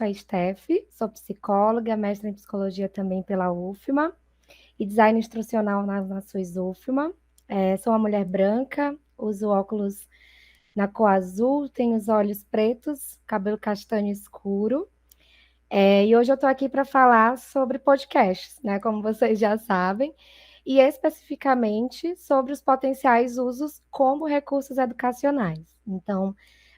sou a Steph, sou psicóloga, mestre em psicologia também pela UFMA e design instrucional na Suez UFMA. Sou uma mulher branca, uso óculos na cor azul, tenho os olhos pretos, cabelo castanho escuro. E hoje eu estou aqui para falar sobre podcasts, né? Como vocês já sabem, e especificamente sobre os potenciais usos como recursos educacionais. Então,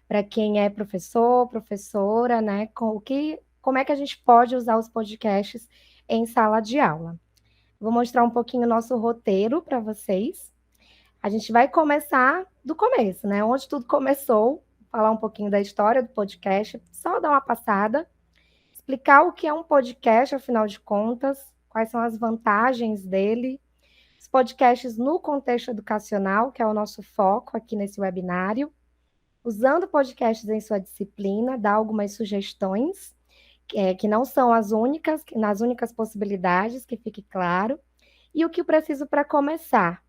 para quem é professor, professora, né? Como é que a gente pode usar os podcasts em sala de aula? Vou mostrar um pouquinho o nosso roteiro para vocês. A gente vai começar do começo, né? Onde tudo começou, falar um pouquinho da história do podcast, só dar uma passada, explicar o que é um podcast, afinal de contas, quais são as vantagens dele, os podcasts no contexto educacional, que é o nosso foco aqui nesse webinário, usando podcasts em sua disciplina, dar algumas sugestões, que não são as únicas, nas únicas possibilidades, que fique claro, e o que eu preciso para começar,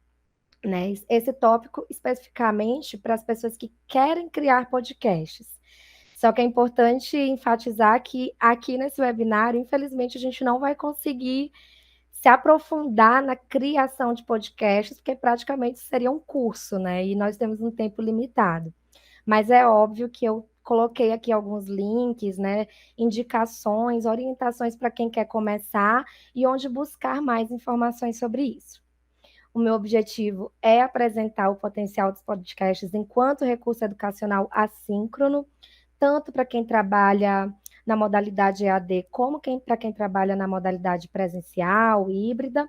né? Esse tópico especificamente para as pessoas que querem criar podcasts. Só que é importante enfatizar que aqui nesse webinário, infelizmente, a gente não vai conseguir se aprofundar na criação de podcasts, porque praticamente seria um curso, né? E nós temos um tempo limitado. Mas é óbvio que eu coloquei aqui alguns links, né? Indicações, orientações para quem quer começar e onde buscar mais informações sobre isso. O meu objetivo é apresentar o potencial dos podcasts enquanto recurso educacional assíncrono, tanto para quem trabalha na modalidade EAD, como para quem trabalha na modalidade presencial, híbrida,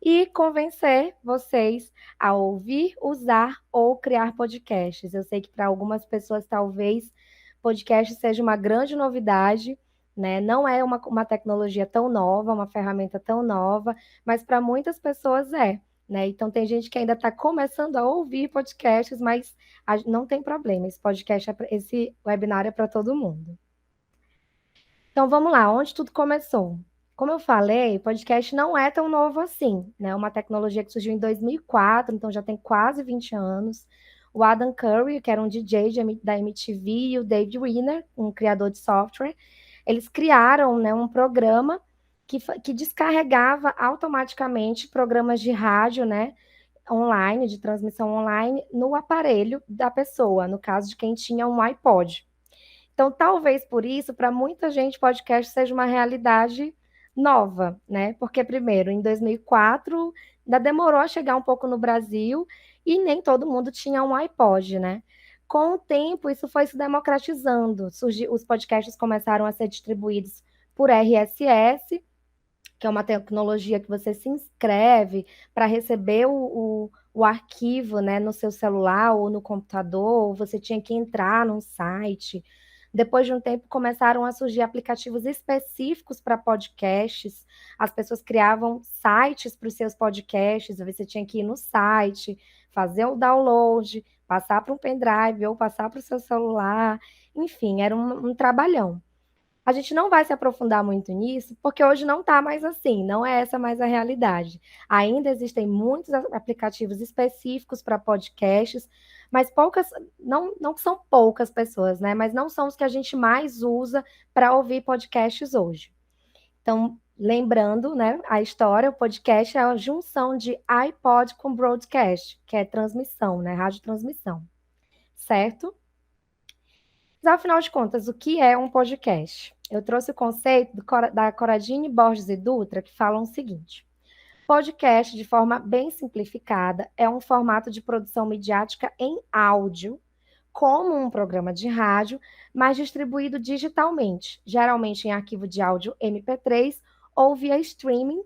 e convencer vocês a ouvir, usar ou criar podcasts. Eu sei que para algumas pessoas, talvez, podcast seja uma grande novidade, né? Não é uma tecnologia tão nova, uma ferramenta tão nova, mas para muitas pessoas é. Né? Então, tem gente que ainda está começando a ouvir podcasts, mas não tem problema. Esse webinar é para todo mundo. Então, vamos lá, onde tudo começou? Como eu falei, podcast não é tão novo assim, né? Uma tecnologia que surgiu em 2004, então já tem quase 20 anos. O Adam Curry, que era um DJ da MTV, e o Dave Wiener, um criador de software, eles criaram, né, um programa que descarregava automaticamente programas de rádio, né, online, de transmissão online, no aparelho da pessoa, no caso de quem tinha um iPod. Então, talvez por isso, para muita gente, podcast seja uma realidade nova, né? Porque, primeiro, em 2004, ainda demorou a chegar um pouco no Brasil e nem todo mundo tinha um iPod, né? Com o tempo, isso foi se democratizando. Os podcasts começaram a ser distribuídos por RSS, que é uma tecnologia que você se inscreve para receber o arquivo, né, no seu celular ou no computador, você tinha que entrar num site. Depois de um tempo, começaram a surgir aplicativos específicos para podcasts. As pessoas criavam sites para os seus podcasts. Você tinha que ir no site, fazer o download, passar para um pendrive ou passar para o seu celular. Enfim, era um trabalhão. A gente não vai se aprofundar muito nisso, porque hoje não está mais assim, não é essa mais a realidade. Ainda existem muitos aplicativos específicos para podcasts, mas poucas, não são poucas pessoas, né? Mas não são os que a gente mais usa para ouvir podcasts hoje. Então, lembrando, né, a história, o podcast é a junção de iPod com broadcast, que é transmissão, né? Radiotransmissão. Certo? Mas, afinal de contas, o que é um podcast? Eu trouxe o conceito da Corradini Borges e Dutra, que falam o seguinte: podcast, de forma bem simplificada, é um formato de produção midiática em áudio, como um programa de rádio, mas distribuído digitalmente, geralmente em arquivo de áudio MP3 ou via streaming,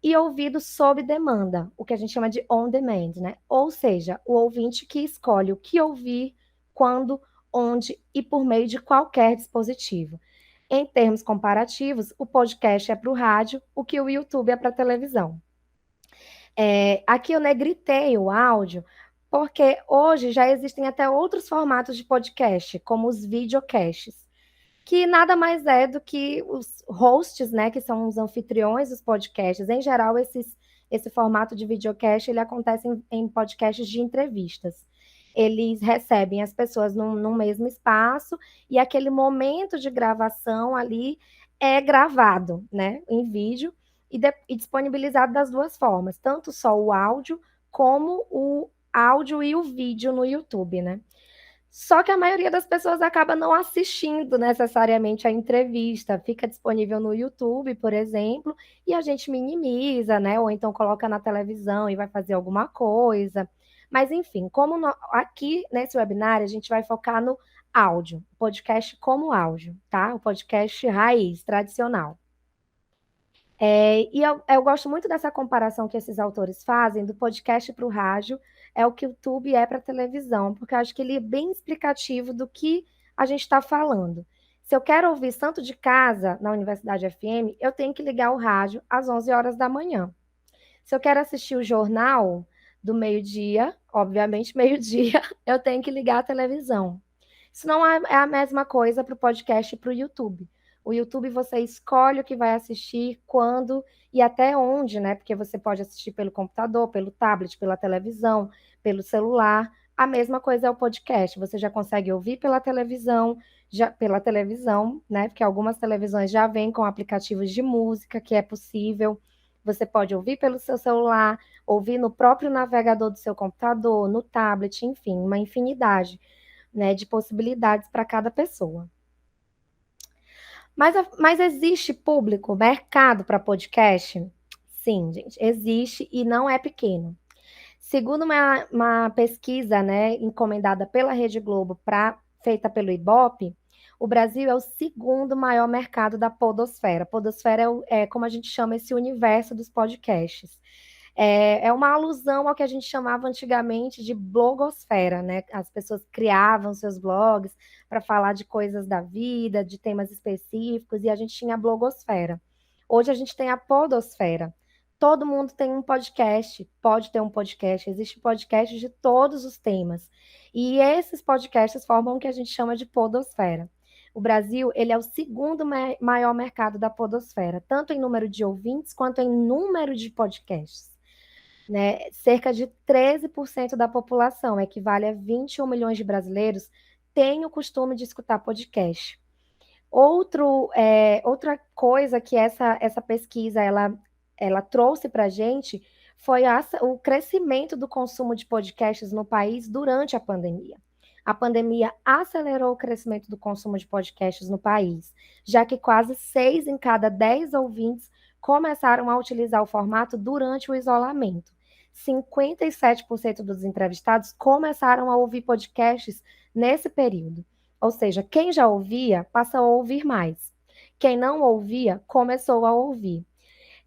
e ouvido sob demanda, o que a gente chama de on demand, né? Ou seja, o ouvinte que escolhe o que ouvir, quando, onde e por meio de qualquer dispositivo. Em termos comparativos, o podcast é para o rádio, o que o YouTube é para a televisão. Aqui eu negritei o áudio, porque hoje já existem até outros formatos de podcast, como os videocasts, que nada mais é do que os hosts, né, que são os anfitriões dos podcasts. Em geral, esse formato de videocast ele acontece em podcasts de entrevistas. eles recebem as pessoas num mesmo espaço e aquele momento de gravação ali é gravado, né, em vídeo e disponibilizado das duas formas, tanto só o áudio como o áudio e o vídeo no YouTube, né? Só que a maioria das pessoas acaba não assistindo necessariamente a entrevista, fica disponível no YouTube, por exemplo, e a gente minimiza, né? Ou então coloca na televisão e vai fazer alguma coisa. Mas, enfim, aqui nesse webinar a gente vai focar no áudio, podcast como áudio, tá? O podcast raiz, tradicional. E eu gosto muito dessa comparação que esses autores fazem do podcast para o rádio, é o que o YouTube é para a televisão, porque eu acho que ele é bem explicativo do que a gente está falando. Se eu quero ouvir Santo de Casa na Universidade FM, eu tenho que ligar o rádio às 11 horas da manhã. Se eu quero assistir o jornal do meio-dia, obviamente meio-dia, eu tenho que ligar a televisão. Isso não é a mesma coisa para o podcast e para o YouTube. O YouTube você escolhe o que vai assistir, quando e até onde, né? Porque você pode assistir pelo computador, pelo tablet, pela televisão, pelo celular. A mesma coisa é o podcast. Você já consegue ouvir pela televisão, né? Porque algumas televisões já vêm com aplicativos de música, que é possível. Você pode ouvir pelo seu celular, ouvir no próprio navegador do seu computador, no tablet, enfim, uma infinidade, né, de possibilidades para cada pessoa. Mas existe público, mercado para podcast? Sim, gente, existe e não é pequeno. Segundo uma pesquisa, né, encomendada pela Rede Globo, feita pelo Ibope, o Brasil é o segundo maior mercado da podosfera. Podosfera é como a gente chama esse universo dos podcasts. É uma alusão ao que a gente chamava antigamente de blogosfera, né? As pessoas criavam seus blogs para falar de coisas da vida, de temas específicos, e a gente tinha a blogosfera. Hoje a gente tem a podosfera. Todo mundo tem um podcast, pode ter um podcast, existe podcast de todos os temas. E esses podcasts formam o que a gente chama de podosfera. O Brasil, ele é o segundo maior mercado da podosfera, tanto em número de ouvintes quanto em número de podcasts. Né? Cerca de 13% da população, equivale a 21 milhões de brasileiros, tem o costume de escutar podcast. Outra coisa que essa pesquisa ela trouxe para a gente foi o crescimento do consumo de podcasts no país durante a pandemia. A pandemia acelerou o crescimento do consumo de podcasts no país, já que quase 6 em cada 10 ouvintes começaram a utilizar o formato durante o isolamento. 57% dos entrevistados começaram a ouvir podcasts nesse período. Ou seja, quem já ouvia passa a ouvir mais. Quem não ouvia começou a ouvir.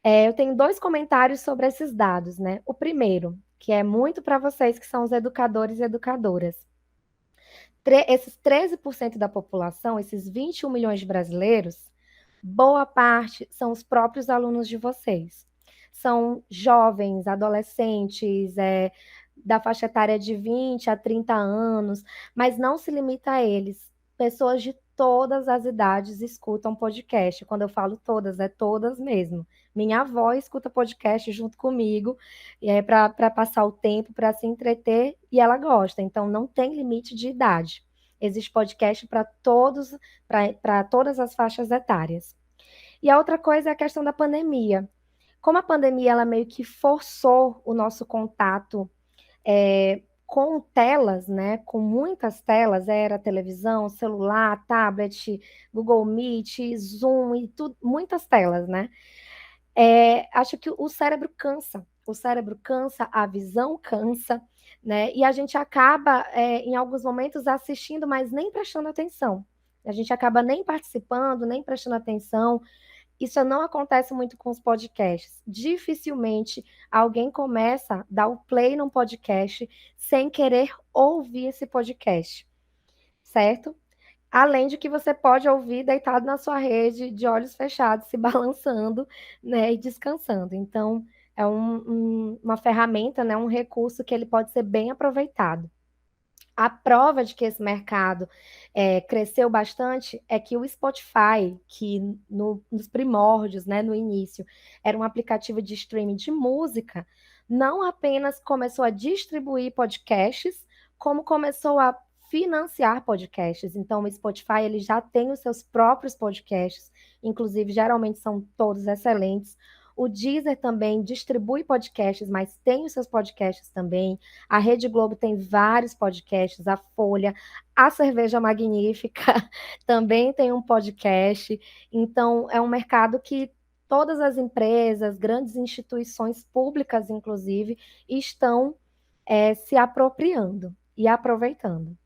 Eu tenho 2 comentários sobre esses dados, né? O primeiro, que é muito para vocês que são os educadores e educadoras. Esses 13% da população, esses 21 milhões de brasileiros, boa parte são os próprios alunos de vocês. São jovens, adolescentes, da faixa etária de 20 a 30 anos, mas não se limita a eles. Pessoas de todas as idades escutam podcast. Quando eu falo todas, é todas mesmo. Minha avó escuta podcast junto comigo, para passar o tempo, para se entreter, e ela gosta. Então, não tem limite de idade. Existe podcast para todas as faixas etárias. E a outra coisa é a questão da pandemia. Como a pandemia ela meio que forçou o nosso contato com telas, né? Com muitas telas, era televisão, celular, tablet, Google Meet, Zoom e tudo, muitas telas, né? Acho que o cérebro cansa. O cérebro cansa, a visão cansa, né? E a gente acaba, em alguns momentos, assistindo, mas nem prestando atenção. A gente acaba nem participando, nem prestando atenção. Isso não acontece muito com os podcasts. Dificilmente alguém começa a dar o play num podcast sem querer ouvir esse podcast, certo? Além de que você pode ouvir deitado na sua rede, de olhos fechados, se balançando, né, e descansando. Então, é uma ferramenta, né, um recurso que ele pode ser bem aproveitado. A prova de que esse mercado cresceu bastante é que o Spotify, que nos primórdios, né, no início, era um aplicativo de streaming de música, não apenas começou a distribuir podcasts, como começou a financiar podcasts. Então, o Spotify ele já tem os seus próprios podcasts, inclusive, geralmente são todos excelentes. O Deezer também distribui podcasts, mas tem os seus podcasts também. A Rede Globo tem vários podcasts, a Folha, a Cerveja Magnífica também tem um podcast. Então, é um mercado que todas as empresas, grandes instituições públicas, inclusive, estão se apropriando e aproveitando.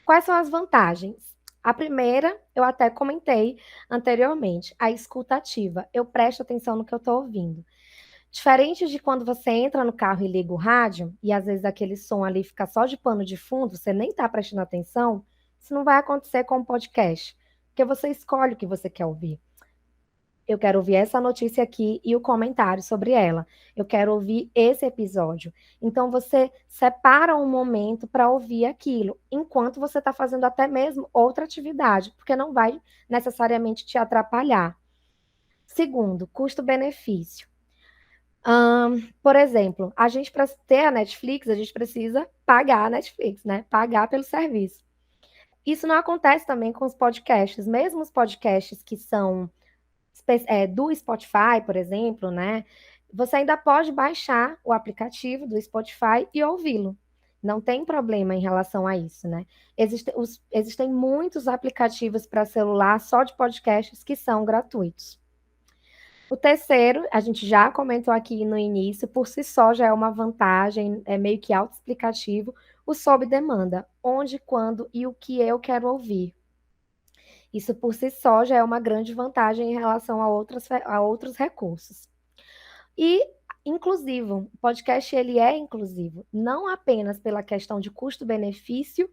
Quais são as vantagens? A primeira, eu até comentei anteriormente, a escuta ativa. Eu presto atenção no que eu estou ouvindo. Diferente de quando você entra no carro e liga o rádio, e às vezes aquele som ali fica só de pano de fundo, você nem está prestando atenção, isso não vai acontecer com o podcast, porque você escolhe o que você quer ouvir. Eu quero ouvir essa notícia aqui e o comentário sobre ela. Eu quero ouvir esse episódio. Então, você separa um momento para ouvir aquilo, enquanto você está fazendo até mesmo outra atividade, porque não vai necessariamente te atrapalhar. Segundo, custo-benefício. Por exemplo, a gente, para ter a Netflix, a gente precisa pagar a Netflix, né? Pagar pelo serviço. Isso não acontece também com os podcasts. Mesmo os podcasts que são do Spotify, por exemplo, né? Você ainda pode baixar o aplicativo do Spotify e ouvi-lo. Não tem problema em relação a isso, né? Existem muitos aplicativos para celular só de podcasts que são gratuitos. O terceiro, a gente já comentou aqui no início, por si só já é uma vantagem, é meio que autoexplicativo, o sob demanda, onde, quando e o que eu quero ouvir. Isso por si só já é uma grande vantagem em relação a outros recursos. E inclusivo, o podcast ele é inclusivo, não apenas pela questão de custo-benefício,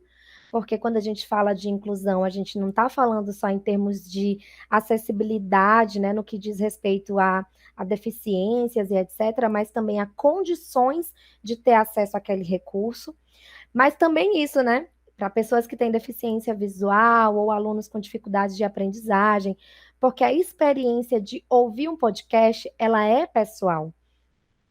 porque quando a gente fala de inclusão, a gente não está falando só em termos de acessibilidade, né, no que diz respeito a deficiências e etc., mas também a condições de ter acesso àquele recurso, mas também isso, né, para pessoas que têm deficiência visual ou alunos com dificuldades de aprendizagem, porque a experiência de ouvir um podcast, ela é pessoal.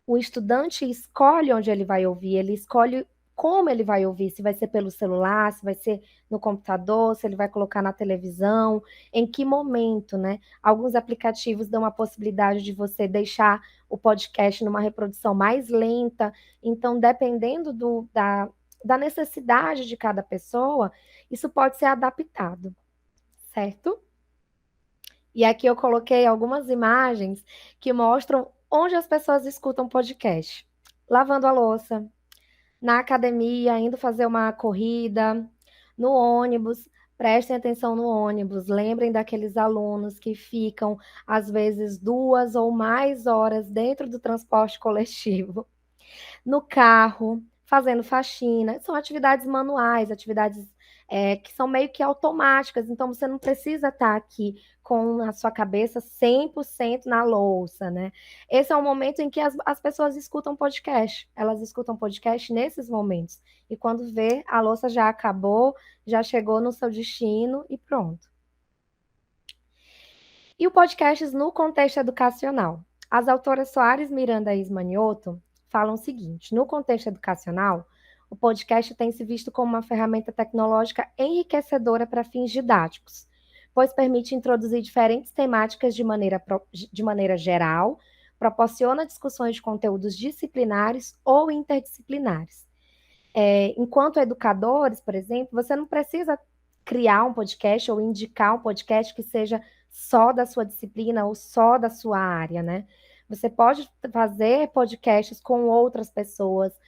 O estudante escolhe onde ele vai ouvir, ele escolhe como ele vai ouvir, se vai ser pelo celular, se vai ser no computador, se ele vai colocar na televisão, em que momento, né? Alguns aplicativos dão a possibilidade de você deixar o podcast numa reprodução mais lenta, então, dependendo da necessidade de cada pessoa, isso pode ser adaptado, certo? E aqui eu coloquei algumas imagens que mostram onde as pessoas escutam podcast. Lavando a louça, na academia, indo fazer uma corrida, no ônibus. Prestem atenção no ônibus. Lembrem daqueles alunos que ficam, às vezes, 2 ou mais horas dentro do transporte coletivo. No carro, fazendo faxina. São atividades manuais, atividades que são meio que automáticas, então você não precisa estar aqui com a sua cabeça 100% na louça, né? Esse é o momento em que as pessoas escutam podcast, elas escutam podcast nesses momentos, e quando vê, a louça já acabou, já chegou no seu destino e pronto. E o podcast no contexto educacional? As autoras Soares Miranda e Ismanioto falam o seguinte: no contexto educacional, o podcast tem se visto como uma ferramenta tecnológica enriquecedora para fins didáticos, pois permite introduzir diferentes temáticas de maneira geral, proporciona discussões de conteúdos disciplinares ou interdisciplinares. Enquanto educadores, por exemplo, você não precisa criar um podcast ou indicar um podcast que seja só da sua disciplina ou só da sua área, né? Você pode fazer podcasts com outras pessoas,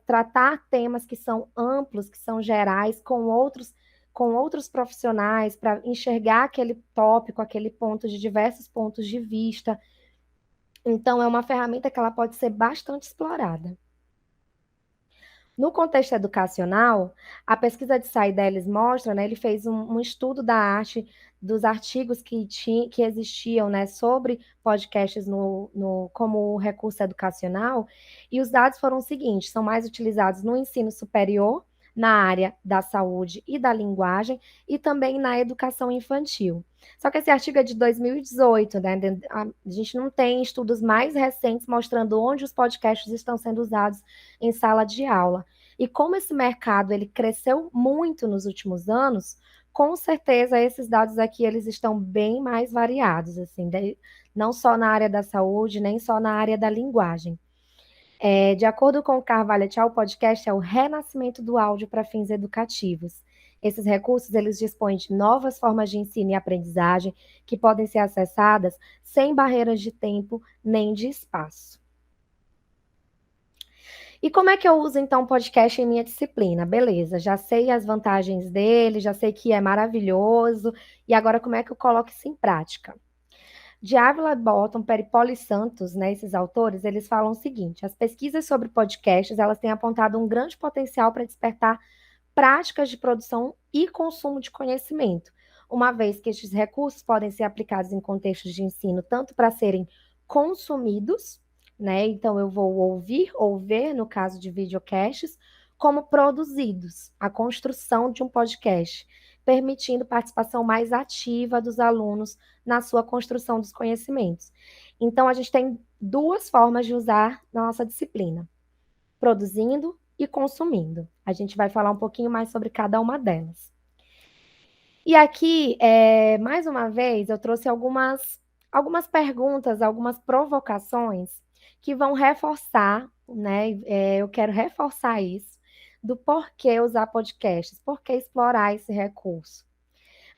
tratar temas que são amplos, que são gerais, com outros profissionais, para enxergar aquele tópico, aquele ponto de diversos pontos de vista. Então, é uma ferramenta que ela pode ser bastante explorada. No contexto educacional, a pesquisa de Saideles mostra, né, ele fez um estudo da arte dos artigos que existiam, né, sobre podcasts como recurso educacional, e os dados foram os seguintes: são mais utilizados no ensino superior, na área da saúde e da linguagem, e também na educação infantil. Só que esse artigo é de 2018, né? A gente não tem estudos mais recentes mostrando onde os podcasts estão sendo usados em sala de aula. E como esse mercado ele cresceu muito nos últimos anos, com certeza esses dados aqui eles estão bem mais variados, assim, não só na área da saúde, nem só na área da linguagem. De acordo com o Carvalho et al., o podcast é o renascimento do áudio para fins educativos. Esses recursos, eles dispõem de novas formas de ensino e aprendizagem que podem ser acessadas sem barreiras de tempo nem de espaço. E como é que eu uso, então, o podcast em minha disciplina? Beleza, já sei as vantagens dele, já sei que é maravilhoso, e agora como é que eu coloco isso em prática? De Ávila Bottom, Peripoli Santos, né, esses autores, eles falam o seguinte: as pesquisas sobre podcasts, elas têm apontado um grande potencial para despertar práticas de produção e consumo de conhecimento, uma vez que estes recursos podem ser aplicados em contextos de ensino tanto para serem consumidos, né? Então eu vou ouvir ou ver, no caso de videocasts, como produzidos, a construção de um podcast, permitindo participação mais ativa dos alunos na sua construção dos conhecimentos. Então a gente tem duas formas de usar na nossa disciplina: produzindo e consumindo. A gente vai falar um pouquinho mais sobre cada uma delas. E aqui, mais uma vez, eu trouxe algumas perguntas, algumas provocações que vão reforçar, né? Eu quero reforçar isso, do porquê usar podcasts, por que explorar esse recurso.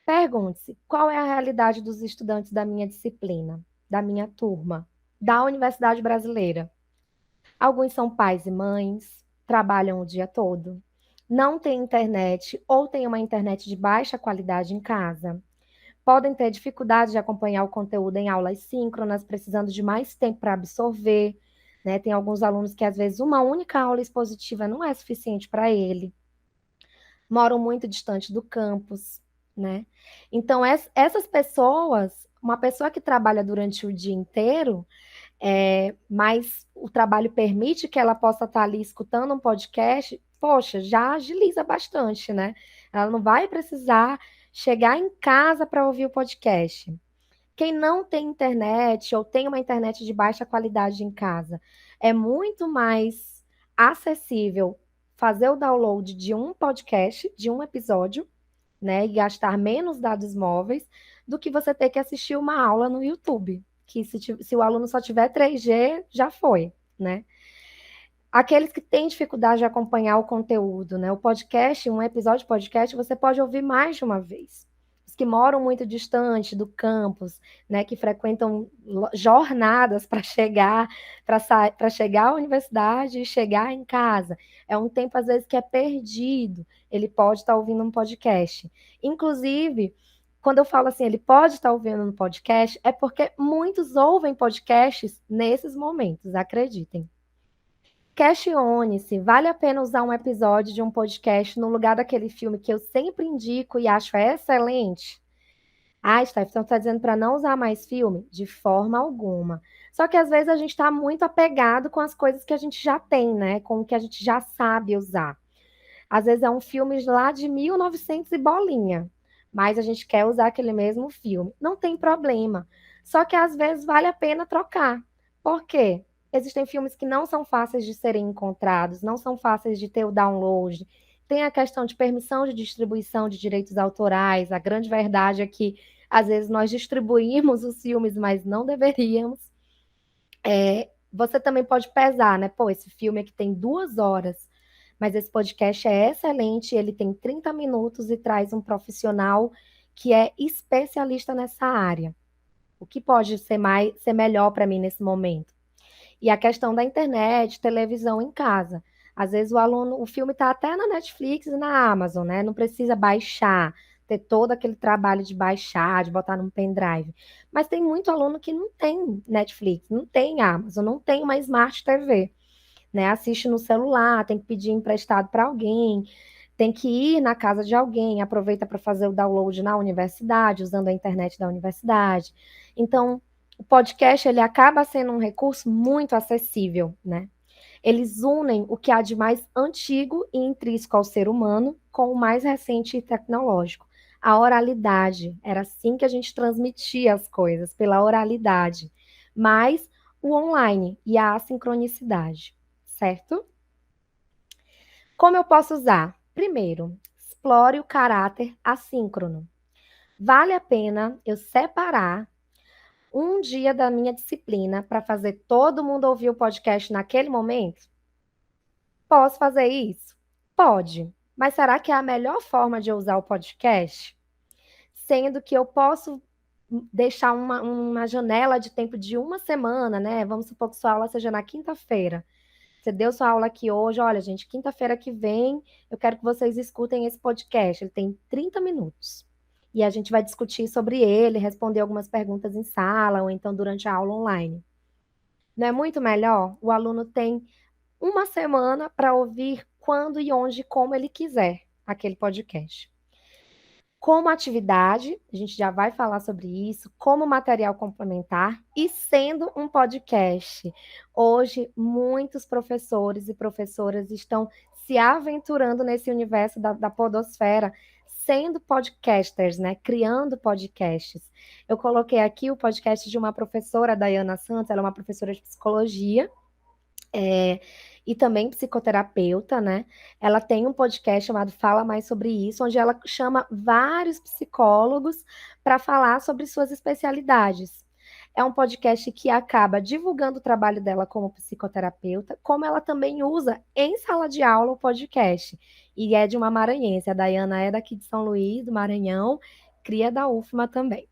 Pergunte-se: qual é a realidade dos estudantes da minha disciplina, da minha turma, da Universidade Brasileira? Alguns são pais e mães, trabalham o dia todo, não têm internet ou têm uma internet de baixa qualidade em casa. Podem ter dificuldade de acompanhar o conteúdo em aulas síncronas, precisando de mais tempo para absorver. Né? Tem alguns alunos que, às vezes, uma única aula expositiva não é suficiente para ele. Moram muito distante do campus. Né? Então, essas pessoas, uma pessoa que trabalha durante o dia inteiro, mas o trabalho permite que ela possa estar ali escutando um podcast, poxa, já agiliza bastante, né? Ela não vai precisar chegar em casa para ouvir o podcast. Quem não tem internet ou tem uma internet de baixa qualidade em casa, é muito mais acessível fazer o download de um podcast, de um episódio, né, e gastar menos dados móveis do que você ter que assistir uma aula no YouTube, que se o aluno só tiver 3G, já foi, né? Aqueles que têm dificuldade de acompanhar o conteúdo, né? O podcast, um episódio de podcast, você pode ouvir mais de uma vez. Os que moram muito distante do campus, né, que frequentam jornadas para chegar à universidade e chegar em casa. É um tempo, às vezes, que é perdido. Ele pode estar ouvindo um podcast. Inclusive, quando eu falo assim, ele pode estar ouvindo um podcast, é porque muitos ouvem podcasts nesses momentos, acreditem. Questione-se, vale a pena usar um episódio de um podcast no lugar daquele filme que eu sempre indico e acho excelente? Ah, Steph, então está dizendo para não usar mais filme? De forma alguma. Só que às vezes a gente está muito apegado com as coisas que a gente já tem, né? Com o que a gente já sabe usar. Às vezes é um filme lá de 1900 e bolinha, mas a gente quer usar aquele mesmo filme. Não tem problema. Só que às vezes vale a pena trocar. Por quê? Existem filmes que não são fáceis de serem encontrados, não são fáceis de ter o download. Tem a questão de permissão de distribuição de direitos autorais. A grande verdade é que às vezes nós distribuímos os filmes, mas não deveríamos. Você também pode pesar, né? Pô, esse filme aqui tem 2 horas, mas esse podcast é excelente, ele tem 30 minutos e traz um profissional que é especialista nessa área. O que pode ser melhor para mim nesse momento? E a questão da internet, televisão em casa. Às vezes o filme está até na Netflix e na Amazon, né? Não precisa baixar, ter todo aquele trabalho de baixar, de botar num pendrive. Mas tem muito aluno que não tem Netflix, não tem Amazon, não tem uma Smart TV, né? Assiste no celular, tem que pedir emprestado para alguém, tem que ir na casa de alguém, aproveita para fazer o download na universidade, usando a internet da universidade. Então, o podcast ele acaba sendo um recurso muito acessível, né? Eles unem o que há de mais antigo e intrínseco ao ser humano com o mais recente e tecnológico. A oralidade, era assim que a gente transmitia as coisas, pela oralidade. Mas o online e a assincronicidade, certo? Como eu posso usar? Primeiro, explore o caráter assíncrono. Vale a pena eu separar um dia da minha disciplina para fazer todo mundo ouvir o podcast naquele momento? Posso fazer isso? Pode. Mas será que é a melhor forma de eu usar o podcast? Sendo que eu posso deixar uma janela de tempo de uma semana, né? Vamos supor que sua aula seja na quinta-feira. Você deu sua aula aqui hoje, olha, gente, quinta-feira que vem, eu quero que vocês escutem esse podcast. Ele tem 30 minutos. E a gente vai discutir sobre ele, responder algumas perguntas em sala, ou então durante a aula online. Não é muito melhor? O aluno tem uma semana para ouvir quando e onde, como ele quiser, aquele podcast. Como atividade, a gente já vai falar sobre isso, como material complementar e sendo um podcast. Hoje, muitos professores e professoras estão se aventurando nesse universo da podosfera, sendo podcasters, né? Criando podcasts. Eu coloquei aqui o podcast de uma professora, Dayana Santos, ela é uma professora de psicologia, é, e também psicoterapeuta, né? Ela tem um podcast chamado Fala Mais Sobre Isso, onde ela chama vários psicólogos para falar sobre suas especialidades. É um podcast que acaba divulgando o trabalho dela como psicoterapeuta, como ela também usa em sala de aula o podcast. E é de uma maranhense. A Dayana é daqui de São Luís, do Maranhão, cria da UFMA também.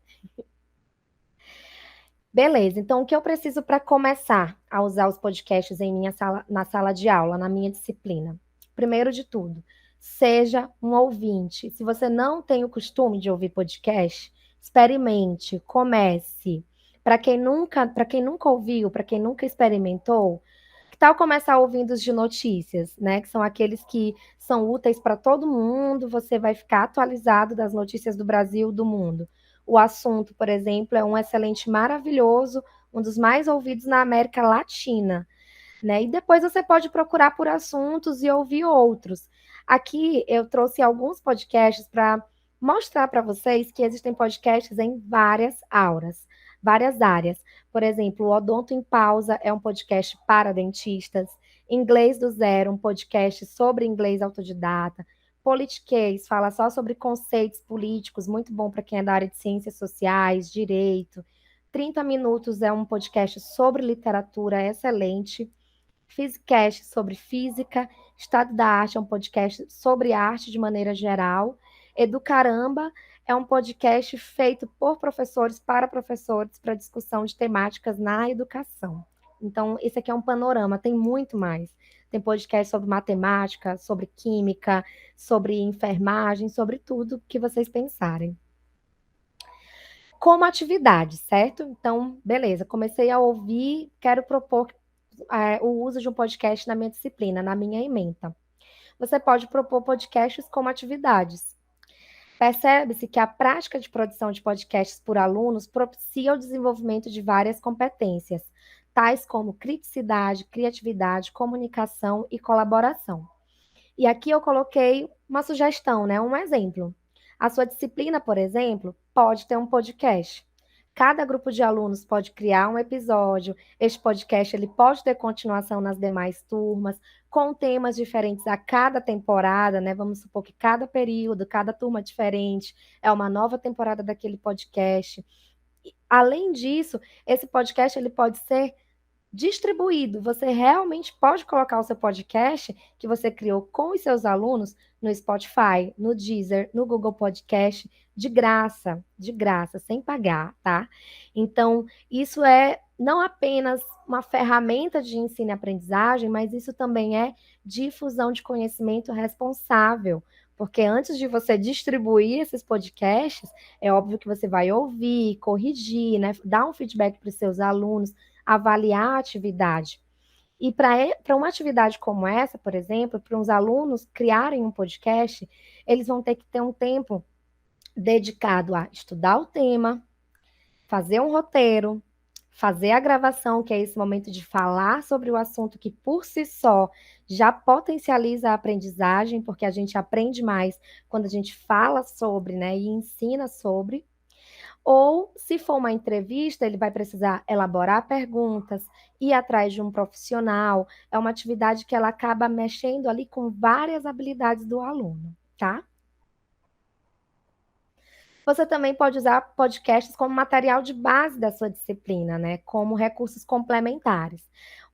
Beleza, então o que eu preciso para começar a usar os podcasts em minha sala, na sala de aula, na minha disciplina? Primeiro de tudo, seja um ouvinte. Se você não tem o costume de ouvir podcast, experimente, comece. Para quem nunca ouviu, para quem nunca experimentou, que tal começar ouvindo os de notícias, né? Que são aqueles que são úteis para todo mundo, você vai ficar atualizado das notícias do Brasil, do mundo. O assunto, por exemplo, é um excelente, maravilhoso, um dos mais ouvidos na América Latina, né? E depois você pode procurar por assuntos e ouvir outros. Aqui eu trouxe alguns podcasts para mostrar para vocês que existem podcasts em várias áreas. Por exemplo, o Odonto em Pausa é um podcast para dentistas. Inglês do Zero, um podcast sobre inglês autodidata. Politiquês fala só sobre conceitos políticos, muito bom para quem é da área de ciências sociais, direito. 30 Minutos é um podcast sobre literatura excelente. Physicast sobre física, Estado da Arte é um podcast sobre arte de maneira geral. Educaramba é um podcast feito por professores para discussão de temáticas na educação. Então, esse aqui é um panorama, tem muito mais. Tem podcast sobre matemática, sobre química, sobre enfermagem, sobre tudo que vocês pensarem. Como atividade, certo? Então, beleza, comecei a ouvir, quero propor o uso de um podcast na minha disciplina, na minha ementa. Você pode propor podcasts como atividades. Percebe-se que a prática de produção de podcasts por alunos propicia o desenvolvimento de várias competências, tais como criticidade, criatividade, comunicação e colaboração. E aqui eu coloquei uma sugestão, né? Um exemplo. A sua disciplina, por exemplo, pode ter um podcast. Cada grupo de alunos pode criar um episódio. Este podcast ele pode ter continuação nas demais turmas, com temas diferentes a cada temporada, né? Vamos supor que cada período, cada turma diferente, é uma nova temporada daquele podcast. Além disso, esse podcast ele pode ser distribuído. Você realmente pode colocar o seu podcast que você criou com os seus alunos no Spotify, no Deezer, no Google Podcast, de graça, sem pagar, tá? Então, isso é não apenas uma ferramenta de ensino e aprendizagem, mas isso também é difusão de conhecimento responsável. Porque antes de você distribuir esses podcasts, é óbvio que você vai ouvir, corrigir, né? Dar um feedback para os seus alunos, avaliar a atividade. E para uma atividade como essa, por exemplo, para os alunos criarem um podcast, eles vão ter que ter um tempo dedicado a estudar o tema, fazer um roteiro, fazer a gravação, que é esse momento de falar sobre o assunto que por si só já potencializa a aprendizagem, porque a gente aprende mais quando a gente fala sobre, né, e ensina sobre. Ou, se for uma entrevista, ele vai precisar elaborar perguntas, ir atrás de um profissional. É uma atividade que ela acaba mexendo ali com várias habilidades do aluno, tá? Você também pode usar podcasts como material de base da sua disciplina, né? Como recursos complementares.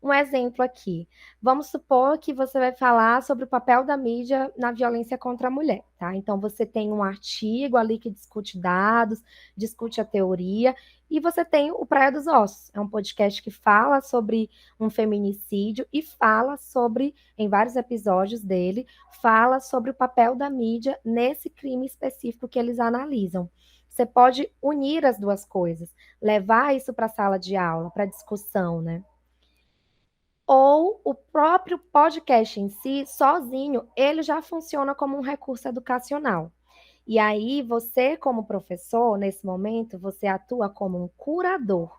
Um exemplo aqui. Vamos supor que você vai falar sobre o papel da mídia na violência contra a mulher, tá? Então você tem um artigo ali que discute dados, discute a teoria, e você tem o Praia dos Ossos. É um podcast que fala sobre um feminicídio e fala sobre, em vários episódios dele, fala sobre o papel da mídia nesse crime específico que eles analisam. Você pode unir as duas coisas, levar isso para a sala de aula, para discussão, né? Ou o próprio podcast em si, sozinho, ele já funciona como um recurso educacional. E aí, você, como professor, nesse momento, você atua como um curador,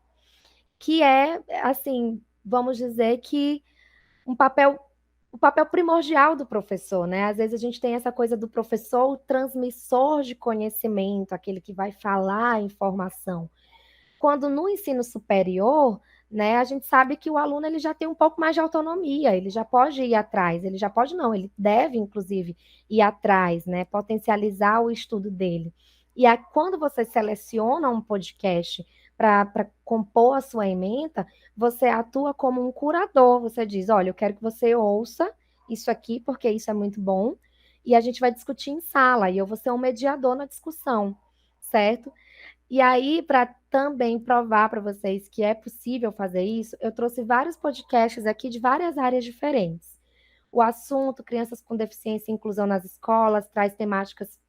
que é, assim, vamos dizer que um papel o papel primordial do professor, né? Às vezes a gente tem essa coisa do professor, o transmissor de conhecimento, aquele que vai falar a informação. Quando no ensino superior, né, a gente sabe que o aluno ele já tem um pouco mais de autonomia, ele já pode ir atrás, ele já pode não, ele deve inclusive ir atrás, né, potencializar o estudo dele. E aí, quando você seleciona um podcast para compor a sua ementa, você atua como um curador, você diz, olha, eu quero que você ouça isso aqui, porque isso é muito bom, e a gente vai discutir em sala, e eu vou ser um mediador na discussão, certo? E aí, para também provar para vocês que é possível fazer isso, eu trouxe vários podcasts aqui de várias áreas diferentes. O assunto Crianças com Deficiência e Inclusão nas Escolas traz temáticas,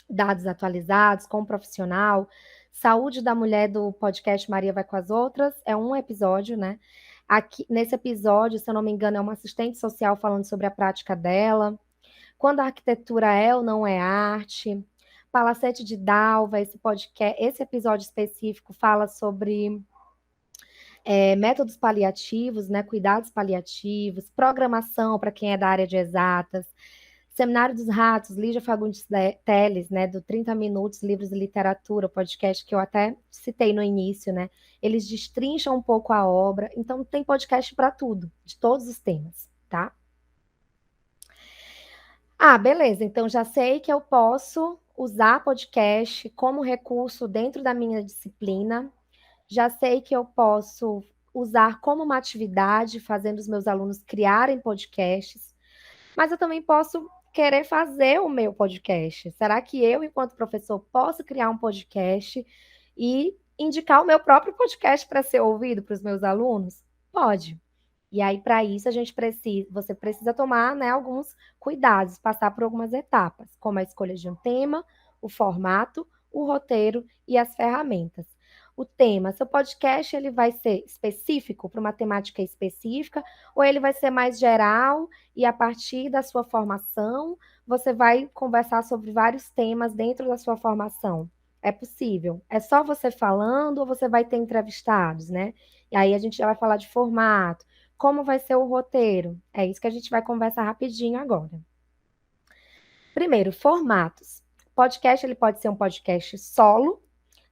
dados atualizados com o profissional. Saúde da Mulher do podcast Maria Vai com as Outras é um episódio, né? Aqui, nesse episódio, se eu não me engano, é uma assistente social falando sobre a prática dela. Quando a arquitetura é ou não é arte. Palacete de Dalva, esse podcast, esse episódio específico fala sobre métodos paliativos, né, cuidados paliativos, programação para quem é da área de exatas, Seminário dos Ratos, Lígia Fagundes Teles, né, do 30 Minutos, Livros e Literatura, podcast que eu até citei no início, né, eles destrincham um pouco a obra, então tem podcast para tudo, de todos os temas, tá? Ah, beleza. Então já sei que eu posso usar podcast como recurso dentro da minha disciplina. Já sei que eu posso usar como uma atividade, fazendo os meus alunos criarem podcasts. Mas eu também posso querer fazer o meu podcast. Será que eu, enquanto professor, posso criar um podcast e indicar o meu próprio podcast para ser ouvido para os meus alunos? Pode. E aí, para isso, você precisa tomar, né, alguns cuidados, passar por algumas etapas, como a escolha de um tema, o formato, o roteiro e as ferramentas. O tema, seu podcast, ele vai ser específico para uma temática específica, ou ele vai ser mais geral e a partir da sua formação, você vai conversar sobre vários temas dentro da sua formação. É possível. É só você falando ou você vai ter entrevistados, né? E aí a gente já vai falar de formato, como vai ser o roteiro? É isso que a gente vai conversar rapidinho agora. Primeiro, formatos. Podcast, ele pode ser um podcast solo.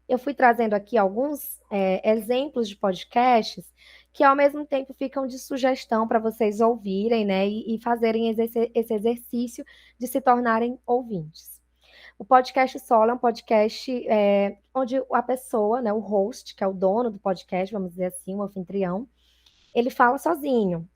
Eu fui trazendo aqui alguns exemplos de podcasts que, ao mesmo tempo, ficam de sugestão para vocês ouvirem, né? E fazerem esse exercício de se tornarem ouvintes. O podcast solo é um podcast onde a pessoa, né, o host, que é o dono do podcast, vamos dizer assim, o anfitrião, ele fala sozinho.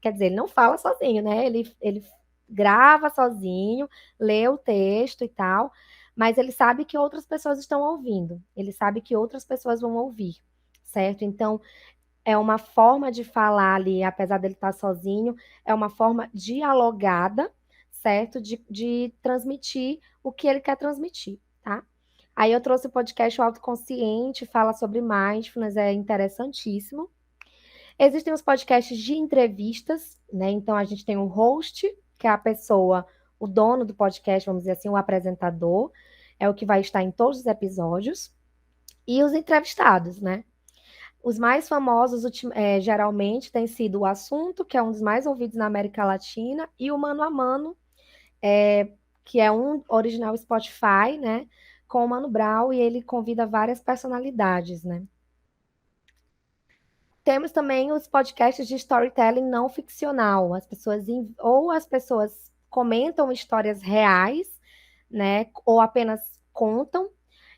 Quer dizer, ele não fala sozinho, né? Ele grava sozinho, lê o texto e tal, mas ele sabe que outras pessoas estão ouvindo. Ele sabe que outras pessoas vão ouvir, certo? Então, é uma forma de falar ali, apesar dele estar sozinho, é uma forma dialogada, certo? De transmitir o que ele quer transmitir, tá? Aí eu trouxe o podcast O Autoconsciente, fala sobre mindfulness, é interessantíssimo. Existem os podcasts de entrevistas, né? Então a gente tem um host, que é a pessoa, o dono do podcast, vamos dizer assim, o apresentador, é o que vai estar em todos os episódios, e os entrevistados, né? Os mais famosos, geralmente, têm sido o Assunto, que é um dos mais ouvidos na América Latina, e o Mano a Mano, que é um original Spotify, né? com o Mano Brown e ele convida várias personalidades, né? Temos também os podcasts de storytelling não ficcional. As pessoas comentam histórias reais, né? Ou apenas contam.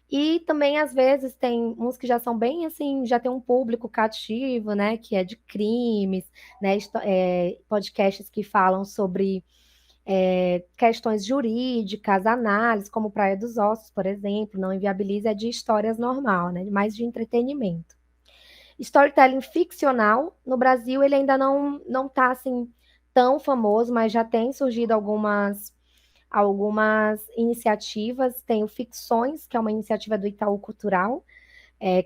E também, às vezes, tem uns que já são bem assim, já tem um público cativo, né? Que é de crimes, né? Podcasts que falam sobre questões jurídicas, análise, como Praia dos Ossos, por exemplo, não inviabiliza, é de histórias normal, né? Mais de entretenimento. Storytelling ficcional, no Brasil ele ainda não está assim tão famoso, mas já tem surgido algumas iniciativas. Tem o Ficções, que é uma iniciativa do Itaú Cultural,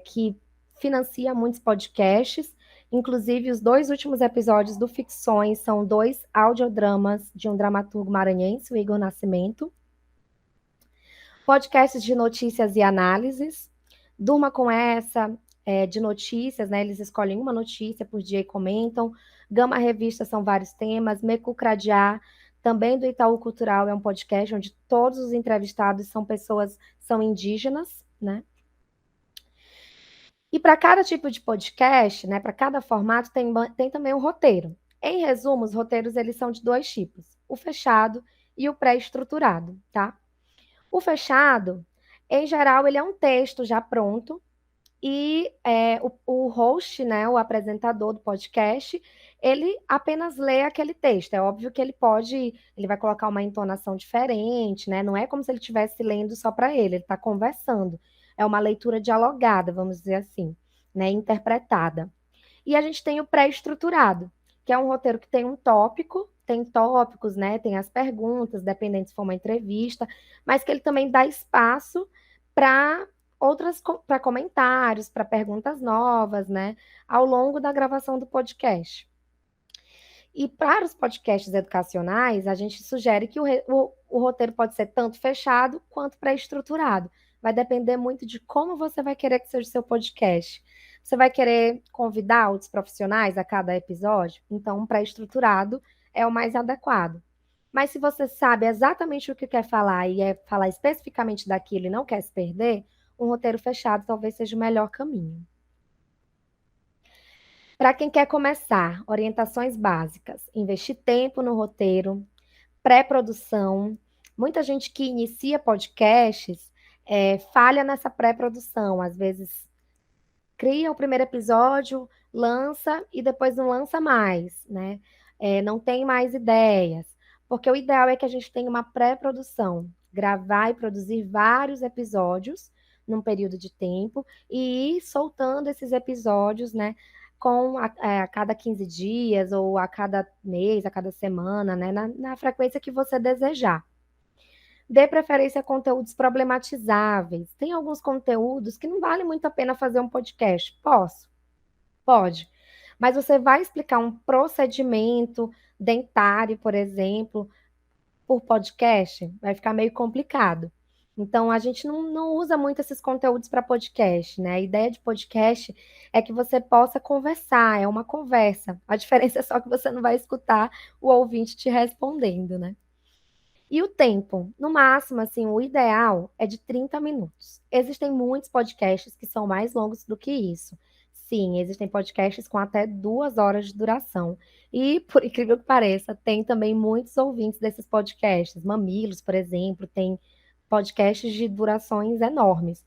que financia muitos podcasts. Inclusive, os 2 últimos episódios do Ficções são 2 audiodramas de um dramaturgo maranhense, o Igor Nascimento. Podcasts de notícias e análises. Durma com essa, de notícias, né? Eles escolhem uma notícia por dia e comentam. Gama Revista são vários temas. Mecucradiá, também do Itaú Cultural, é um podcast onde todos os entrevistados são indígenas, né? E para cada tipo de podcast, né, para cada formato, tem também um roteiro. Em resumo, os roteiros eles são de 2 tipos: o fechado e o pré-estruturado, tá? O fechado, em geral, ele é um texto já pronto e o host, né, o apresentador do podcast, ele apenas lê aquele texto. É óbvio que ele vai colocar uma entonação diferente, né? Não é como se ele estivesse lendo só para ele está conversando. É uma leitura dialogada, vamos dizer assim, né, interpretada. E a gente tem o pré-estruturado, que é um roteiro que tem um tópico, tem tópicos, né? Tem as perguntas, dependendo se for uma entrevista, mas que ele também dá espaço para para comentários, para perguntas novas, né? Ao longo da gravação do podcast. E para os podcasts educacionais, a gente sugere que o roteiro pode ser tanto fechado quanto pré-estruturado. Vai depender muito de como você vai querer que seja o seu podcast. Você vai querer convidar outros profissionais a cada episódio? Então, um pré-estruturado é o mais adequado. Mas se você sabe exatamente o que quer falar e é falar especificamente daquilo e não quer se perder, um roteiro fechado talvez seja o melhor caminho. Para quem quer começar, orientações básicas: investir tempo no roteiro, pré-produção. Muita gente que inicia podcasts falha nessa pré-produção. Às vezes cria o primeiro episódio, lança e depois não lança mais, né? Não tem mais ideias. Porque o ideal é que a gente tenha uma pré-produção, gravar e produzir vários episódios num período de tempo e ir soltando esses episódios, né? A cada 15 dias ou a cada mês, a cada semana, né? Na frequência que você desejar. Dê preferência a conteúdos problematizáveis. Tem alguns conteúdos que não vale muito a pena fazer um podcast. Posso? Pode. Mas você vai explicar um procedimento dentário, por exemplo, por podcast? Vai ficar meio complicado. Então, a gente não usa muito esses conteúdos para podcast, né? A ideia de podcast é que você possa conversar, é uma conversa. A diferença é só que você não vai escutar o ouvinte te respondendo, né? E o tempo, no máximo, assim, o ideal é de 30 minutos. Existem muitos podcasts que são mais longos do que isso. Sim, existem podcasts com até 2 horas de duração. E, por incrível que pareça, tem também muitos ouvintes desses podcasts. Mamilos, por exemplo, tem podcasts de durações enormes.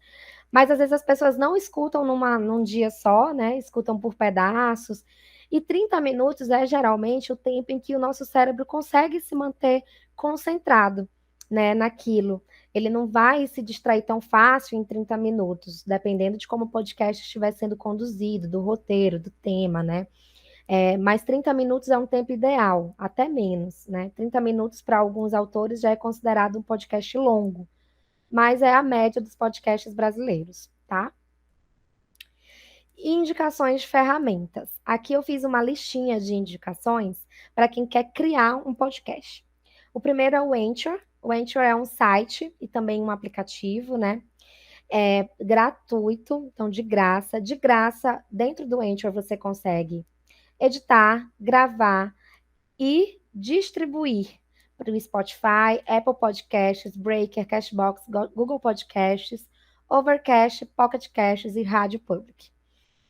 Mas às vezes as pessoas não escutam num dia só, né? Escutam por pedaços. E 30 minutos é geralmente o tempo em que o nosso cérebro consegue se manter concentrado, né, naquilo. Ele não vai se distrair tão fácil em 30 minutos, dependendo de como o podcast estiver sendo conduzido, do roteiro, do tema, né? Mas 30 minutos é um tempo ideal, até menos, né? 30 minutos para alguns autores já é considerado um podcast longo, mas é a média dos podcasts brasileiros, tá? E indicações de ferramentas. Aqui eu fiz uma listinha de indicações para quem quer criar um podcast. O primeiro é o Anchor. O Anchor é um site e também um aplicativo, né? É gratuito, então de graça. De graça, dentro do Anchor você consegue editar, gravar e distribuir para o Spotify, Apple Podcasts, Breaker, Cashbox, Google Podcasts, Overcast, Pocket Casts e Rádio Public.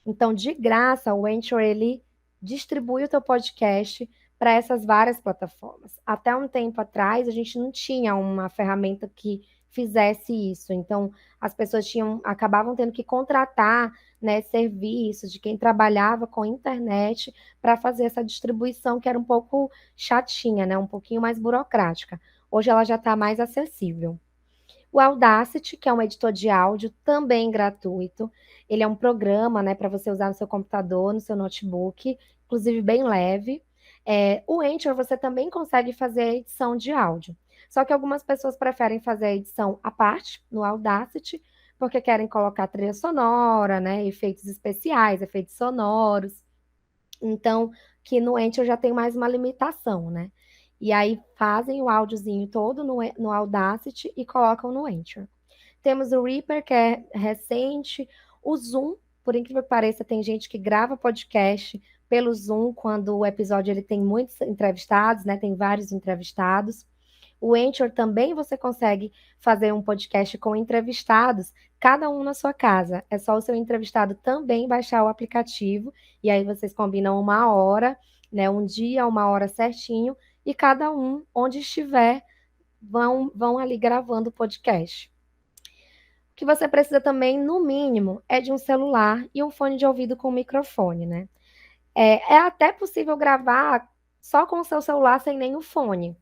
Então, de graça, o Anchor, ele distribui o teu podcast para essas várias plataformas. Até um tempo atrás, a gente não tinha uma ferramenta que fizesse isso. Então, as pessoas acabavam tendo que contratar, né, serviços de quem trabalhava com internet para fazer essa distribuição que era um pouco chatinha, né, um pouquinho mais burocrática. Hoje ela já está mais acessível. O Audacity, que é um editor de áudio também gratuito. Ele é um programa, né, para você usar no seu computador, no seu notebook, inclusive bem leve. O Anchor você também consegue fazer a edição de áudio. Só que algumas pessoas preferem fazer a edição à parte, no Audacity, porque querem colocar trilha sonora, né, efeitos especiais, efeitos sonoros. Então, que no Anchor já tem mais uma limitação, né? E aí fazem o áudiozinho todo no Audacity e colocam no Anchor. Temos o Reaper, que é recente. O Zoom, por incrível que pareça, tem gente que grava podcast pelo Zoom quando o episódio ele tem muitos entrevistados, né? Tem vários entrevistados. O Anchor também você consegue fazer um podcast com entrevistados, cada um na sua casa. É só o seu entrevistado também baixar o aplicativo e aí vocês combinam uma hora, né? Um dia, uma hora certinho, e cada um, onde estiver, vão ali gravando o podcast. O que você precisa também, no mínimo, é de um celular e um fone de ouvido com microfone, né? É até possível gravar só com o seu celular sem nenhum fone,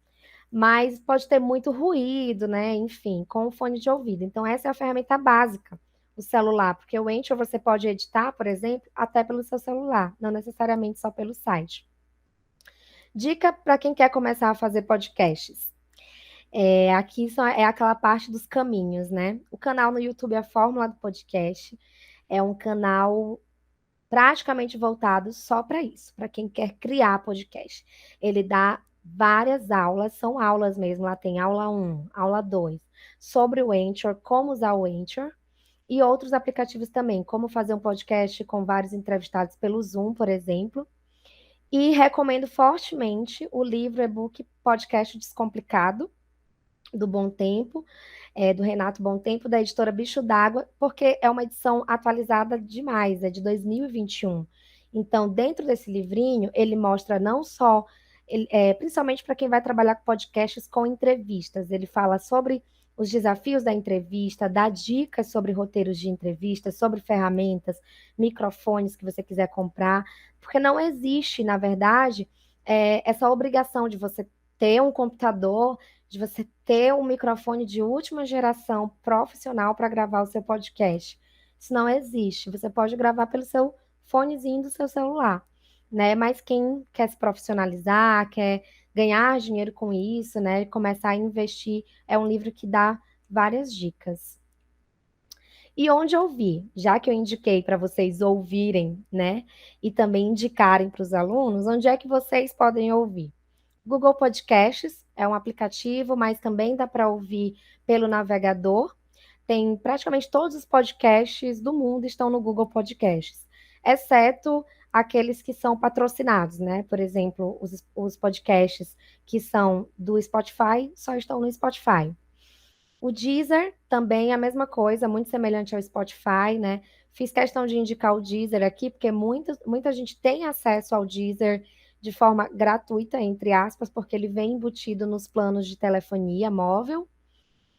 mas pode ter muito ruído, né? Enfim, com o fone de ouvido. Então, essa é a ferramenta básica, o celular, porque o Anchor você pode editar, por exemplo, até pelo seu celular, não necessariamente só pelo site. Dica para quem quer começar a fazer podcasts. Aqui é aquela parte dos caminhos, né? O canal no YouTube é a Fórmula do Podcast. É um canal praticamente voltado só para isso, para quem quer criar podcast. Ele dá várias aulas, são aulas mesmo, lá tem aula 1, aula 2, sobre o Anchor, como usar o Anchor, e outros aplicativos também, como fazer um podcast com vários entrevistados pelo Zoom, por exemplo. E recomendo fortemente o livro e-book Podcast Descomplicado, do Bom Tempo, do Renato Bom Tempo, da editora Bicho d'Água, porque é uma edição atualizada demais, é de 2021. Então, dentro desse livrinho, ele mostra não só, principalmente para quem vai trabalhar com podcasts com entrevistas, ele fala sobre os desafios da entrevista, dá dicas sobre roteiros de entrevistas, sobre ferramentas, microfones que você quiser comprar, porque não existe, na verdade, essa obrigação de você ter um computador, de você ter um microfone de última geração profissional para gravar o seu podcast. Isso não existe. Você pode gravar pelo seu fonezinho do seu celular, né? Mas quem quer se profissionalizar, quer ganhar dinheiro com isso, né? Começar a investir, é um livro que dá várias dicas. E onde ouvir? Já que eu indiquei para vocês ouvirem, né? E também indicarem para os alunos, onde é que vocês podem ouvir? Google Podcasts é um aplicativo, mas também dá para ouvir pelo navegador. Tem praticamente todos os podcasts do mundo estão no Google Podcasts, exceto aqueles que são patrocinados, né? Por exemplo, os podcasts que são do Spotify só estão no Spotify. O Deezer também é a mesma coisa, muito semelhante ao Spotify, né? Fiz questão de indicar o Deezer aqui, porque muita gente tem acesso ao Deezer de forma gratuita, entre aspas, porque ele vem embutido nos planos de telefonia móvel.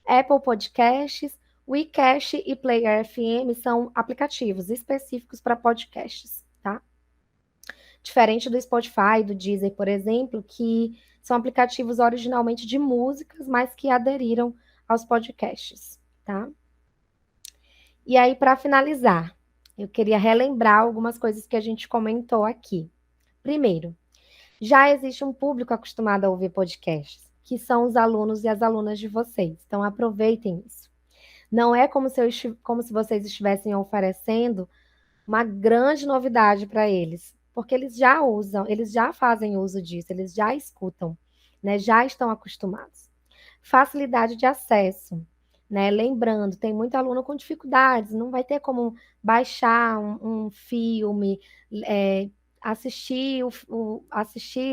Apple Podcasts, WeCast e Player FM são aplicativos específicos para podcasts, tá? Diferente do Spotify, do Deezer, por exemplo, que são aplicativos originalmente de músicas, mas que aderiram aos podcasts, tá? E aí, para finalizar, eu queria relembrar algumas coisas que a gente comentou aqui. Primeiro, já existe um público acostumado a ouvir podcasts, que são os alunos e as alunas de vocês. Então, aproveitem isso. Não é como se vocês estivessem oferecendo uma grande novidade para eles, porque eles já usam, eles já fazem uso disso, eles já escutam, né? Já estão acostumados. Facilidade de acesso, né? Lembrando, tem muito aluno com dificuldades, não vai ter como baixar um filme, assistir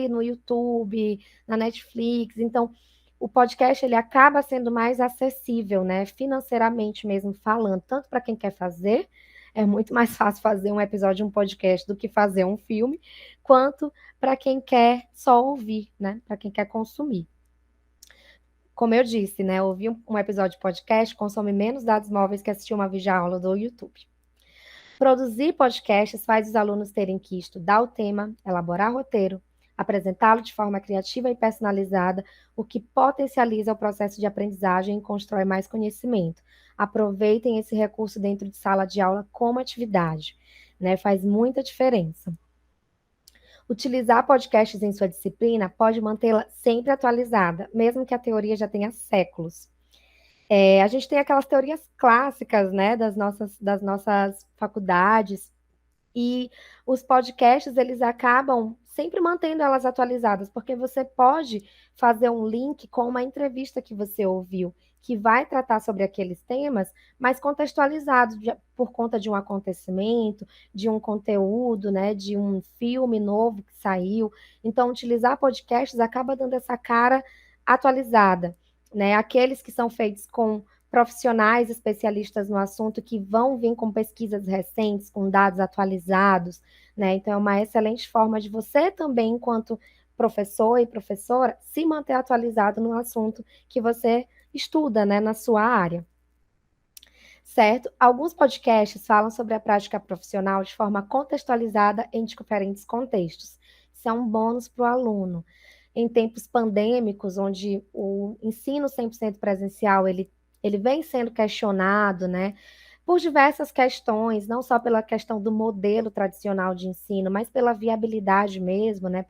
no YouTube, na Netflix. Então, o podcast ele acaba sendo mais acessível, né? Financeiramente mesmo falando, tanto para quem quer fazer, é muito mais fácil fazer um episódio de um podcast do que fazer um filme, quanto para quem quer só ouvir, né? Para quem quer consumir. Como eu disse, né? Ouvir um episódio de podcast consome menos dados móveis que assistir uma videoaula do YouTube. Produzir podcasts faz os alunos terem que estudar o tema, elaborar roteiro, apresentá-lo de forma criativa e personalizada, o que potencializa o processo de aprendizagem e constrói mais conhecimento. Aproveitem esse recurso dentro de sala de aula como atividade, né? Faz muita diferença. Utilizar podcasts em sua disciplina pode mantê-la sempre atualizada, mesmo que a teoria já tenha séculos. A gente tem aquelas teorias clássicas, né, das nossas faculdades, e os podcasts, eles acabam sempre mantendo elas atualizadas, porque você pode fazer um link com uma entrevista que você ouviu, que vai tratar sobre aqueles temas, mas contextualizado por conta de um acontecimento, de um conteúdo, né, de um filme novo que saiu. Então, utilizar podcasts acaba dando essa cara atualizada, né? Aqueles que são feitos com profissionais especialistas no assunto que vão vir com pesquisas recentes, com dados atualizados, né? Então, é uma excelente forma de você também, enquanto professor e professora, se manter atualizado no assunto que você estuda, né, na sua área. Certo? Alguns podcasts falam sobre a prática profissional de forma contextualizada em diferentes contextos. Isso é um bônus para o aluno. Em tempos pandêmicos, onde o ensino 100% presencial ele vem sendo questionado, né, por diversas questões, não só pela questão do modelo tradicional de ensino, mas pela viabilidade mesmo, né,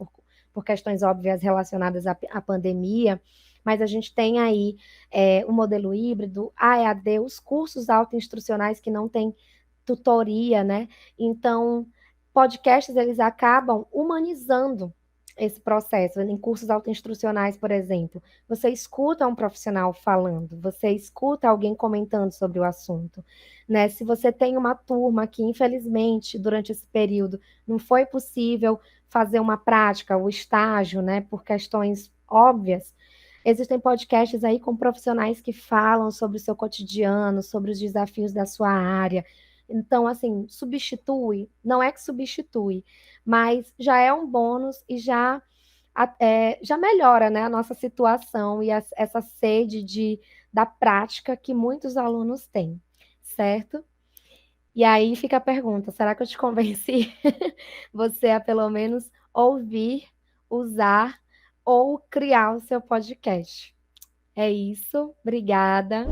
por questões óbvias relacionadas à pandemia. Mas a gente tem aí o modelo híbrido, a EAD, os cursos autoinstrucionais que não têm tutoria, né? Então, podcasts, eles acabam humanizando esse processo. Em cursos autoinstrucionais, por exemplo, você escuta um profissional falando, você escuta alguém comentando sobre o assunto, né? Se você tem uma turma que, infelizmente, durante esse período, não foi possível fazer uma prática, o estágio, né, por questões óbvias, existem podcasts aí com profissionais que falam sobre o seu cotidiano, sobre os desafios da sua área. Então, assim, substitui, não é que substitui, mas já é um bônus e já melhora, né, a nossa situação e essa sede da prática que muitos alunos têm, certo? E aí fica a pergunta: será que eu te convenci você a pelo menos ouvir, usar ou criar o seu podcast? É isso, obrigada.